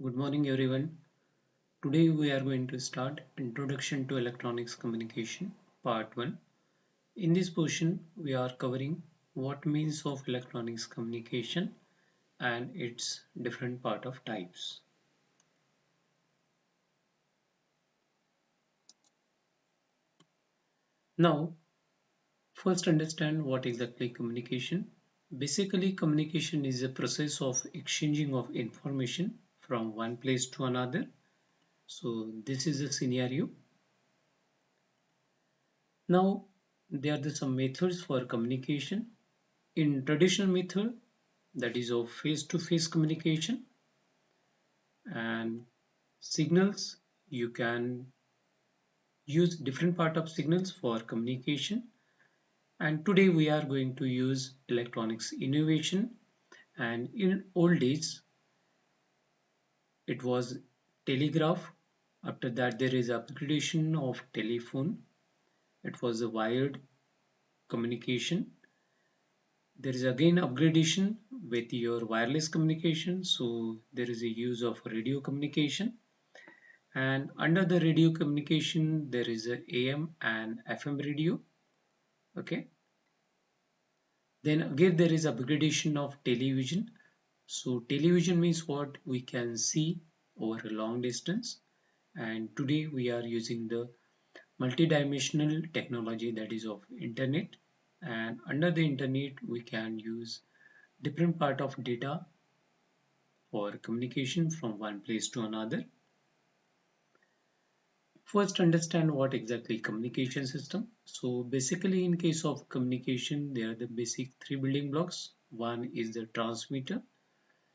Good morning, everyone. Today we are going to start Introduction to Electronics Communication, Part 1. In this portion, we are covering what means of electronics communication and its different part of types. Now, first understand what exactly communication. Basically, communication is a process of exchanging of information from one place to another. So this is a scenario. Now, there are some methods for communication. In traditional method, that is of face-to-face communication and signals, you can use different part of signals for communication. And today we are going to use electronics innovation. And in old days, it was telegraph. After that, there is upgradation of telephone. It was a wired communication. There is again upgradation with your wireless communication. So there is a use of radio communication. And under the radio communication, there is a AM and FM radio. Okay. Then again, there is upgradation of television. So television means what we can see over a long distance. And today we are using the multidimensional technology that is of internet. And under the internet, we can use different part of data for communication from one place to another. First, understand what exactly communication system. So basically, in case of communication, there are the basic three building blocks. One is the transmitter,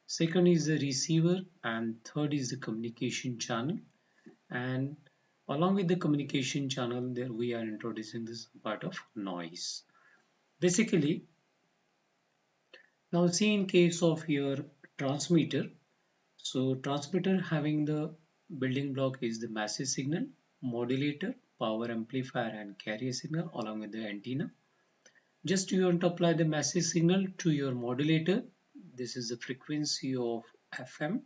second is the receiver, and third is the communication channel. And along with the communication channel, there we are introducing this part of noise. Basically, now see in case of your transmitter. So transmitter having the building block is the massive signal, modulator, power amplifier and carrier signal along with the antenna. Just you want to apply the massive signal to your modulator. This is the frequency of FM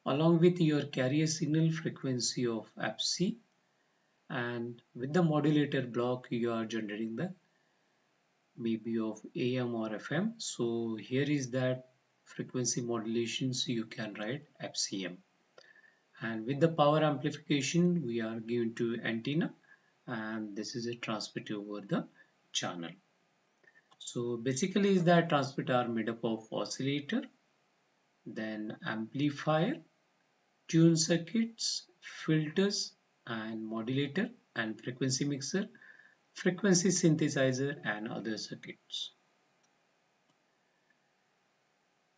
along with your carrier signal frequency of FC, and with the modulator block you are generating the maybe of AM or FM. So here is that frequency modulation, so you can write FCM. And with the power amplification we are given to antenna, and this is a transmitter over the channel. So basically is that transmitter are made up of oscillator, then amplifier, tune circuits, filters and modulator and frequency mixer, frequency synthesizer and other circuits.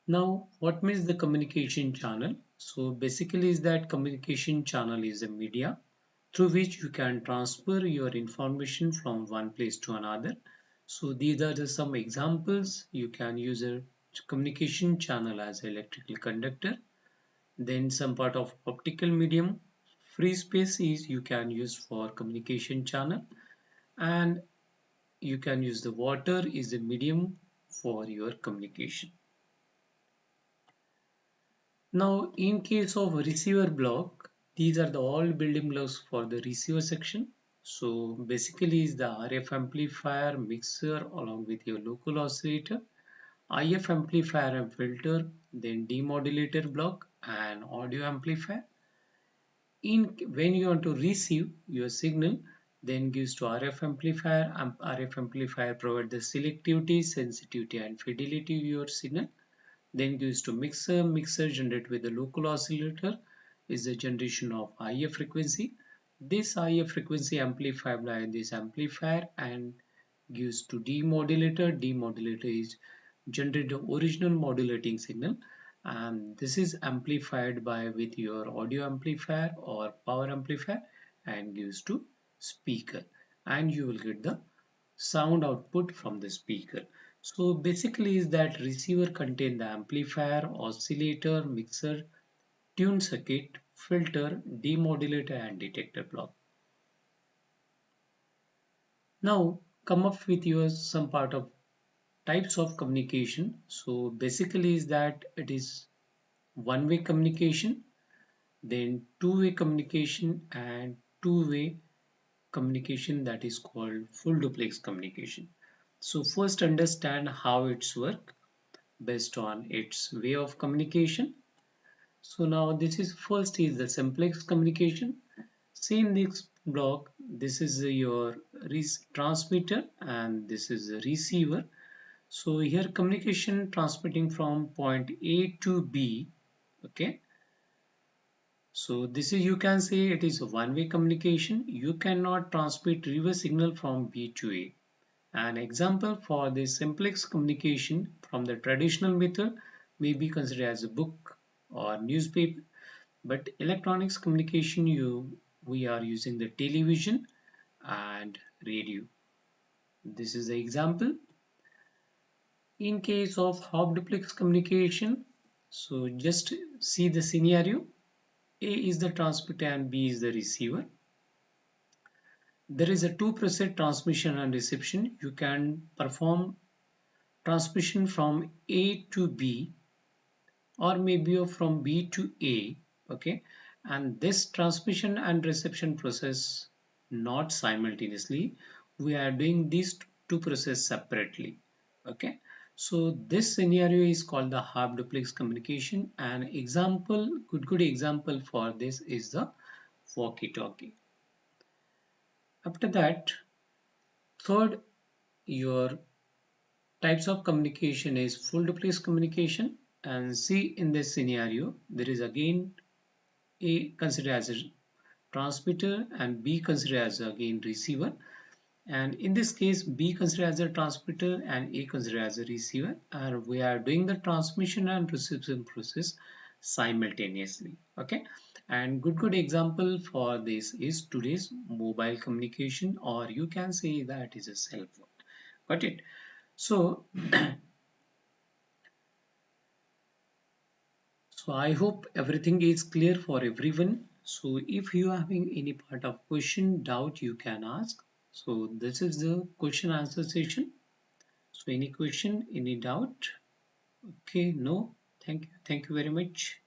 Now, what means the communication channel? So basically is that communication channel is a media through which you can transfer your information from one place to another. So these are some examples. You can use a communication channel as electrical conductor, then some part of optical medium. Free space is you can use for communication channel, and you can use the water is the medium for your communication. Now, in case of receiver block, these are the all building blocks for the receiver section. So basically is the RF amplifier, mixer along with your local oscillator, IF amplifier and filter, then demodulator block and audio amplifier. When you want to receive your signal, then gives to RF amplifier. RF amplifier provide the selectivity, sensitivity and fidelity to your signal. Then gives to mixer. Mixer generate with the local oscillator is the generation of higher frequency. This higher frequency amplified by this amplifier and gives to demodulator. Demodulator is generate the original modulating signal, and this is amplified by with your audio amplifier or power amplifier and gives to speaker, and you will get the sound output from the speaker. So basically is that receiver contain the amplifier, oscillator, mixer, tune circuit, filter, demodulator and detector block. Now come up with your some part of types of communication. So basically is that it is one-way communication, then two-way communication, and two-way communication that is called full duplex communication. So first understand how it's work based on its way of communication. So now this is first is the simplex communication. See in this block, this is your transmitter and this is the receiver. So here communication transmitting from point A to B. Okay. So this is, you can say it is a one-way communication. You cannot transmit reverse signal from B to A. An example for this simplex communication from the traditional method may be considered as a book or newspaper, but electronics communication we are using the television and radio. This is the example. In case of half duplex communication, so just see the scenario. A is the transmitter and B is the receiver. There is a two-process transmission and reception. You can perform transmission from A to B or maybe from B to A. Okay, and this transmission and reception process not simultaneously. We are doing these two processes separately. Okay, so this scenario is called the half duplex communication. An example, good example for this is the walkie-talkie. After that, third, your types of communication is full duplex communication. And see in this scenario, there is again A considered as a transmitter and B considered as again receiver. And in this case, B considered as a transmitter and A considered as a receiver. And we are doing the transmission and reception process simultaneously. Okay. And good example for this is today's mobile communication, or you can say that is a cell phone. Got it? So, so I hope everything is clear for everyone. So if you are having any part of question, doubt, you can ask. So this is the question answer session. So any question, any doubt? Okay, no. Thank you. Thank you very much.